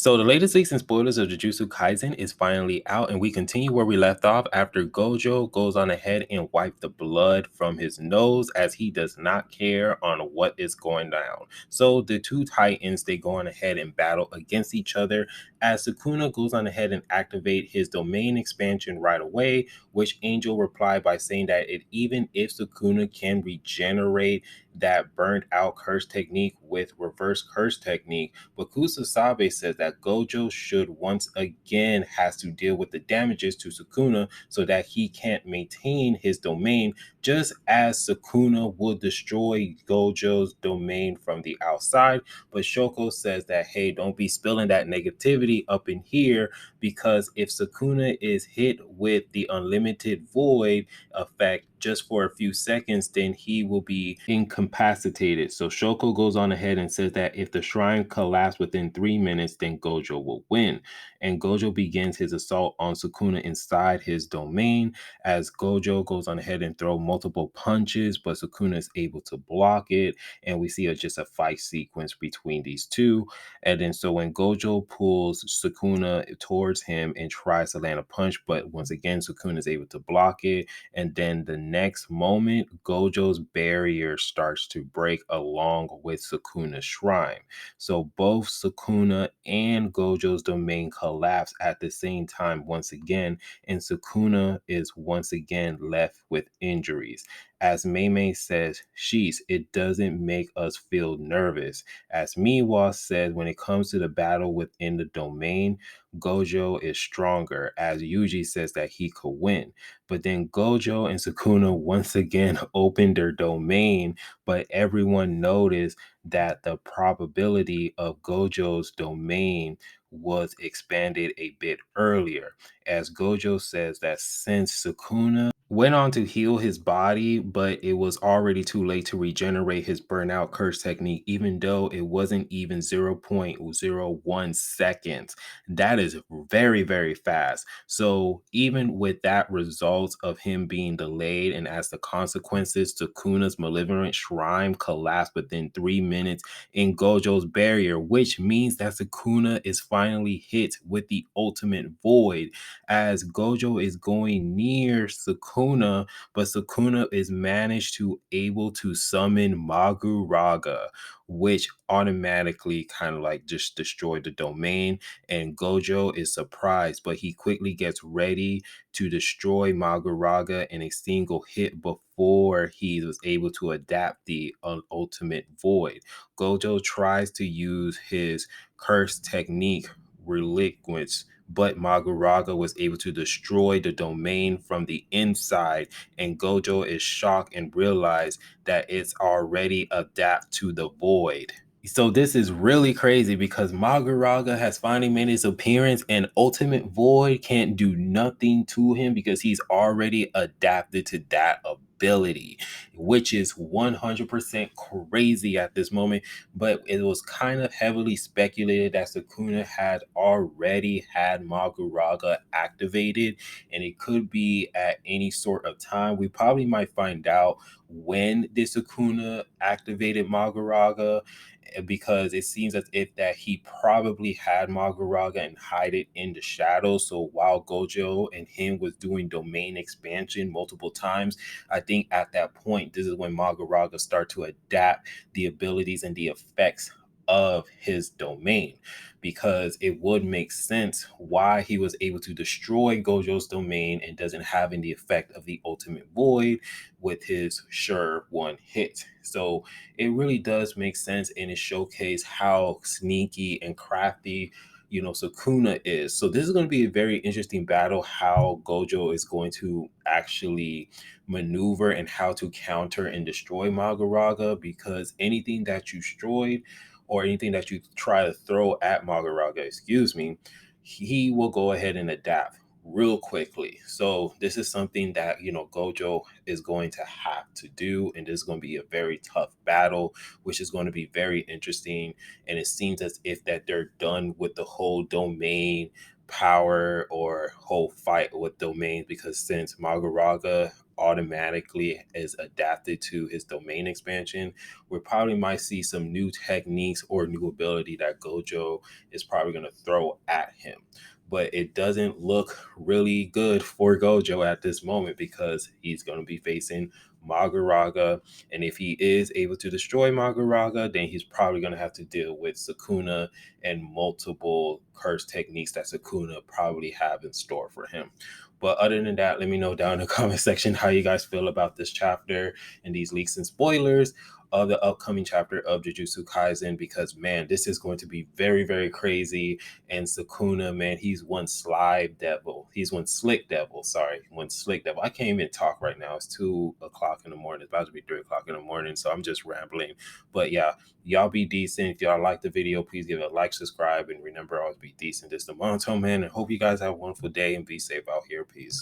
So the latest leaks and spoilers of Jujutsu Kaisen is finally out, and we continue where we left off after Gojo goes on ahead and wiped the blood from his nose as he does not care on what is going down. So the two Titans, they go on ahead and battle against each other as Sukuna goes on ahead and activate his domain expansion right away, which Angel replied by saying that even if Sukuna can regenerate that burned out curse technique with reverse curse technique, but Kusasabe says that Gojo should once again has to deal with the damages to Sukuna so that he can't maintain his domain, just as Sukuna will destroy Gojo's domain from the outside. But Shoko says that, hey, don't be spilling that negativity up in here, because if Sukuna is hit with the unlimited void effect just for a few seconds, then he will be incapacitated. So Shoko goes on ahead and says that if the shrine collapses within 3 minutes, then Gojo will win. And Gojo begins his assault on Sukuna inside his domain as Gojo goes on ahead and throw multiple punches, but Sukuna is able to block it. And we see just a fight sequence between these two. And then so when Gojo pulls Sukuna towards him and tries to land a punch, but once again, Sukuna is able to block it. And then the next moment, Gojo's barrier starts to break along with Sukuna's shrine. So both Sukuna and Gojo's domain collapse at the same time once again, and Sukuna is once again left with injuries. As Mei says, sheesh, it doesn't make us feel nervous. As Miwa said, when it comes to the battle within the domain, Gojo is stronger, as Yuji says that he could win. But then Gojo and Sukuna once again opened their domain, but everyone noticed that the probability of Gojo's domain was expanded a bit earlier, as Gojo says that since Sukuna went on to heal his body, but it was already too late to regenerate his burnout curse technique, even though it wasn't even 0.01 seconds. That is very, very fast. So even with that result of him being delayed, and as the consequences, Sukuna's malevolent shrine collapsed within 3 minutes in Gojo's barrier, which means that Sukuna is finally hit with the ultimate void as Gojo is going near Sukuna, but Sukuna is managed to able to summon Maguraga, which automatically kind of like just destroyed the domain. And Gojo is surprised, but he quickly gets ready to destroy Maguraga in a single hit before he was able to adapt the ultimate void. Gojo tries to use his curse technique, Reliquence, but Maguraga was able to destroy the domain from the inside, and Gojo is shocked and realized that it's already adapted to the void. So this is really crazy because Maguraga has finally made his appearance, and Ultimate Void can't do nothing to him because he's already adapted to that ability, which is 100% crazy at this moment. But it was kind of heavily speculated that Sukuna had already had Maguraga activated, and it could be at any sort of time. We probably might find out when did Sukuna activated Maguraga, because it seems as if that he probably had Maguraga and hide it in the shadows. So while Gojo and him was doing domain expansion multiple times, I think at that point, this is when Maguraga start to adapt the abilities and the effects of his domain, because it would make sense why he was able to destroy Gojo's domain and doesn't have any effect of the ultimate void with his sure one hit. So it really does make sense, and it showcases how sneaky and crafty Sukuna is. So this is going to be a very interesting battle, how Gojo is going to actually maneuver and how to counter and destroy Maguraga, because anything that you destroyed or anything that you try to throw at Maguraga, excuse me, he will go ahead and adapt real quickly. So this is something that Gojo is going to have to do, and this is going to be a very tough battle, which is going to be very interesting. And it seems as if that they're done with the whole domain power or whole fight with domains, because since Maguraga automatically is adapted to his domain expansion, we probably might see some new techniques or new ability that Gojo is probably going to throw at him. But it doesn't look really good for Gojo at this moment because he's going to be facing Maguraga. And if he is able to destroy Maguraga, then he's probably going to have to deal with Sukuna and multiple curse techniques that Sukuna probably have in store for him. But other than that, let me know down in the comment section how you guys feel about this chapter and these leaks and spoilers of the upcoming chapter of Jujutsu Kaisen, because man, this is going to be very, very crazy. And Sukuna, man, he's one sly devil. He's one slick devil. Sorry, one slick devil. I can't even talk right now. It's 2 o'clock in the morning. It's about to be 3 o'clock in the morning. So I'm just rambling. But yeah, y'all be decent. If y'all like the video, please give it a like, subscribe, and remember, always be decent. This is the Monotone Man, and hope you guys have a wonderful day and be safe out here. Peace.